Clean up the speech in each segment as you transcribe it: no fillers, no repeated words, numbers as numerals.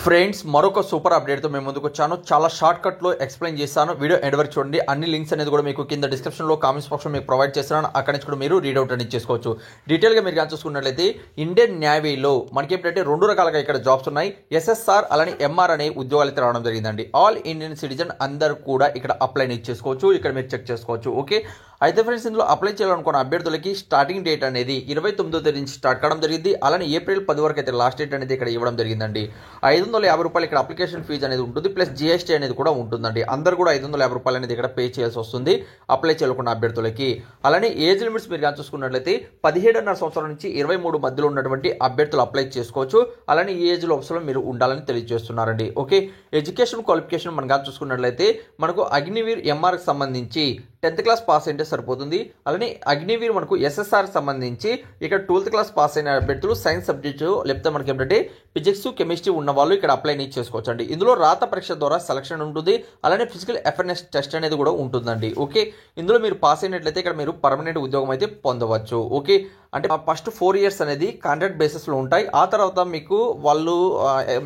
Friends మరొక super అప్డేట్తో మేము ముందుకు వచ్చాను. చాలా షార్ట్ కట్లో ఎక్స్ప్లెయిన్ చేస్తాను. వీడియో ఎండ్ వరకు చూడండి. అన్ని లింక్స్ అనేది కూడా మీకు కింద డిస్క్రిప్షన్లో కామెంట్స్ బాక్స్లో మీకు ప్రొవైడ్ చేస్తున్నాను. అక్కడి నుంచి కూడా మీరు రీడౌట్ అనేది చేసుకోవచ్చు. డీటెయిల్గా మీరు కానీ చూసుకున్నట్లయితే ఇండియన్ నేవీలో మనకి ఏంటంటే రెండు రకాలుగా ఇక్కడ జాబ్స్ ఉన్నాయి. ఎస్ఎస్ఆర్ అలానే ఎంఆర్ అనే ఉద్యోగాలు అయితే రావడం జరిగిందండి. ఆల్ ఇండియన్ సిటిజన్ అందరూ కూడా ఇక్కడ అప్లై చేసుకోవచ్చు. ఇక్కడ మీరు చెక్ చేసుకోవచ్చు. ఓకే, అయితే ఫ్రెండ్స్ ఇందులో అప్లై చేయాలనుకున్న అభ్యర్థులకి స్టార్టింగ్ డేట్ అనేది 29వ తేదీ నుంచి స్టార్ట్ కావడం జరిగింది. అలానే ఏప్రిల్ 10 వరకు అయితే లాస్ట్ డేట్ అనేది ఇక్కడ ఇవ్వడం జరిగిందండి. 550 రూపాయలు ఇక్కడ అప్లికేషన్ ఫీజు అనేది ఉంటుంది, ప్లస్ జిఎస్టీ అనేది కూడా ఉంటుందండి. అందరూ కూడా 550 రూపాయలు అనేది ఇక్కడ పే చేయాల్సి వస్తుంది అప్లై చేయాలనుకున్న అభ్యర్థులకి. అలానే ఏజ్ లిమిట్స్ మీరు కానీ చూసుకున్నట్లయితే 17.5 సంవత్సరాల నుంచి 23 మధ్యలో ఉన్నటువంటి అభ్యర్థులు అప్లై చేసుకోవచ్చు. అలానే ఈ ఏజ్ లోపల మీరు ఉండాలని తెలియజేస్తున్నారండి. ఓకే, ఎడ్యుకేషన్ క్వాలిఫికేషన్ మనం కానీ చూసుకున్నట్లయితే మనకు అగ్నివీర్ ఎంఆర్కి సంబంధించి 10th క్లాస్ పాస్ అయితే సరిపోతుంది. అలానే అగ్నివీర్ మనకు ఎస్ఎస్ఆర్ సంబంధించి ఇక్కడ 12th క్లాస్ పాస్ అయిన అభ్యర్థులు సైన్స్ సబ్జెక్టు లేకపోతే మనకి ఏంటంటే ఫిజిక్స్ కెమిస్ట్రీ ఉన్న వాళ్ళు ఇక్కడ అప్లై చేసుకోవచ్చు అండి. ఇందులో రాత పరీక్ష ద్వారా సెలక్షన్ ఉంటుంది. అలానే ఫిజికల్ అఫెర్నెస్ టెస్ట్ అనేది కూడా ఉంటుందండి. ఓకే, ఇందులో మీరు పాస్ అయినట్లయితే ఇక్కడ మీరు పర్మనెంట్ ఉద్యోగం అయితే పొందవచ్చు. ఓకే, అంటే ఫస్ట్ 4 ఇయర్స్ అనేది కాంట్రాక్ట్ బేసిస్లో ఉంటాయి. ఆ తర్వాత మీకు వాళ్ళు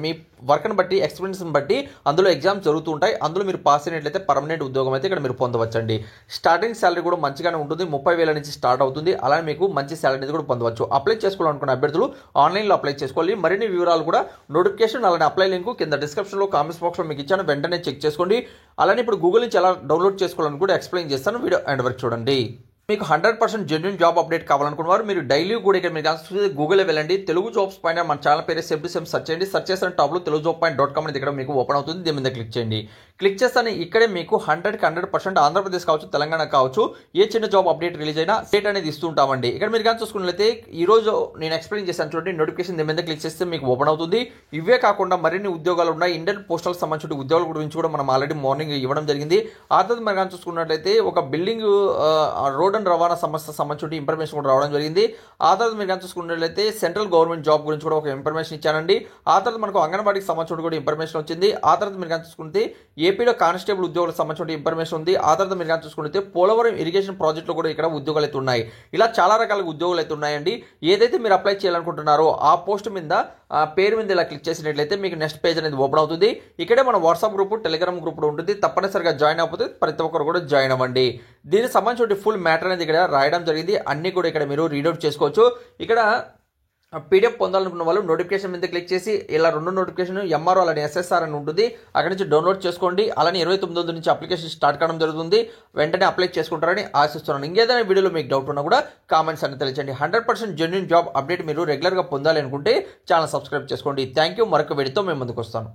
మీ వర్క్ని బట్టి ఎక్స్పీరియన్స్ని బట్టి అందులో ఎగ్జామ్స్ జరుగుతూ ఉంటాయి. అందులో మీరు పాస్ అయినట్లయితే పర్మనెంట్ ఉద్యోగం అయితే ఇక్కడ మీరు పొందవచ్చండి. స్టార్టింగ్ శాలరీ కూడా మంచిగానే ఉంటుంది, 30,000 నుంచి స్టార్ట్ అవుతుంది. అలానే మీకు మంచి శాలరీ అనేది కూడా పొందవచ్చు. అప్లై చేసుకోవాలనుకున్న అభ్యర్థులు ఆన్లైన్లో అప్లై చేసుకోవాలి. మరిన్ని వివరాలు కూడా నోటిఫికేషన్ అలానే అప్లై లింక్ కింద డిస్క్రిప్షన్లో కామెంట్స్ బాక్స్లో మీకు ఇచ్చాను, వెంటనే చెక్ చేసుకోండి. అలానే ఇప్పుడు గూగుల్ నుంచి ఎలా డౌన్లోడ్ చేసుకోవాలని కూడా ఎక్స్ప్లెయిన్ చేస్తాను. వీడియో ఎండ్ వరకు చూడండి. మీకు 100% జెన్యూన్ జాబ్ అప్డేట్ కావాలనుకున్నవారు మీరు డైలీ కూడా ఇక్కడ మీరు గూగుల్లో వెళ్ళండి. తెలుగు జాబ్స్ పైన మన ఛానల్ పేరు సేమ్ సెర్చ్ చేయండి. సెర్చ్ చేసిన టాప్లో telugujob.com అనేది ఇక్కడ మీకు ఓపెన్ అవుతుంది. దీని మీద క్లిక్ చేయండి. క్లిక్ చేస్తానే ఇక్కడే మీకు 100% ఆంధ్రప్రదేశ్ కావచ్చు, తెలంగాణ కావచ్చు, ఏ చిన్న జాబ్ అప్డేట్ రిలీజ్ అయినా స్టేట్ అనేది ఇస్తూ ఉంటామండి. ఇక్కడ మీరు కానీ చూసుకున్నట్లయితే ఈ రోజు నేను ఎక్స్ప్లెయిన్ చేశాను చూడండి, నోటిఫికేషన్ దీని మీద క్లిక్ చేస్తే మీకు ఓపెన్ అవుతుంది. ఇవే కాకుండా మరిన్ని ఉద్యోగాలు ఉన్నాయి. ఇండియన్ పోస్టల్ సంబంధించిన ఉద్యోగాల గురించి కూడా మనం ఆల్రెడీ మార్నింగ్ ఇవ్వడం జరిగింది. ఆ తర్వాత మీరు కానీ చూసుకున్నట్లయితే ఒక బిల్డింగ్ రోడ్ అండ్ రవాణా సంస్థ సంబంధించిన ఇన్ఫర్మేషన్ కూడా రావడం జరిగింది. ఆ తర్వాత మీరు కానీ చూసుకున్నట్లయితే సెంట్రల్ గవర్నమెంట్ జాబ్ గురించి కూడా ఒక ఇన్ఫర్మేషన్ ఇచ్చానండి. ఆ తర్వాత మనకు అంగన్వాడీకి సంబంధించిన కూడా ఇన్ఫర్మేషన్ వచ్చింది. ఆ తర్వాత మీరు కానీ చూసుకుంటే ఏపీలో కానిస్టేబుల్ ఉద్యోగులకు సంబంధించిన ఇన్ఫర్మేషన్ ఉంది. ఆ తర్వాత మీరు కానీ చూసుకుంటే పోలవరం ఇరిగేషన్ ప్రాజెక్టులో కూడా ఇక్కడ ఉద్యోగాలు అయితే ఉన్నాయి. ఇలా చాలా రకాల ఉద్యోగాలు అయితే ఉన్నాయండి. ఏదైతే మీరు అప్లై చేయాలనుకుంటున్నారో ఆ పోస్ట్ మీద పేరు మీద ఇలా క్లిక్ చేసినట్లయితే మీకు నెక్స్ట్ పేజ్ అనేది ఓపెన్ అవుతుంది. ఇక్కడే మన వాట్సాప్ గ్రూప్, టెలిగ్రామ్ గ్రూప్ ఉంటుంది. తప్పనిసరిగా జాయిన్ అయిపోతే ప్రతి ఒక్కరు కూడా జాయిన్ అవ్వండి. దీనికి సంబంధించిన ఫుల్ మ్యాటర్ అనేది ఇక్కడ రాయడం జరిగింది. అన్ని కూడా ఇక్కడ మీరు రీడౌట్ చేసుకోవచ్చు. ఇక్కడ పీడిఎఫ్ పొందాలనుకున్న వాళ్ళు నోటిఫికేషన్ మీద క్లిక్ చేసి ఇలా 2 నోటిఫికేషన్ ఎంఆర్ఓ అలానే ఎస్ఎస్ఆర్ అని ఉంటుంది. అక్కడి నుంచి డౌన్లోడ్ చేసుకోండి. అలానే 29 నుంచి అప్లికేషన్ స్టార్ట్ కావడం జరుగుతుంది. వెంటనే అప్లై చేసుకుంటారని ఆశిస్తున్నాను. ఇంకేదైనా వీడియోలో మీకు డౌట్ ఉన్నా కూడా కామెంట్స్ అని తెలియజేయండి. 100% జెన్యూన్ జాబ్ అప్డేట్ మీరు రెగ్యులర్గా పొందాలి అనుకుంటే ఛానల్ సబ్స్క్రైబ్ చేసుకోండి. Thank you. మరొక వీడియోతో మేము ముందుకు వస్తాను.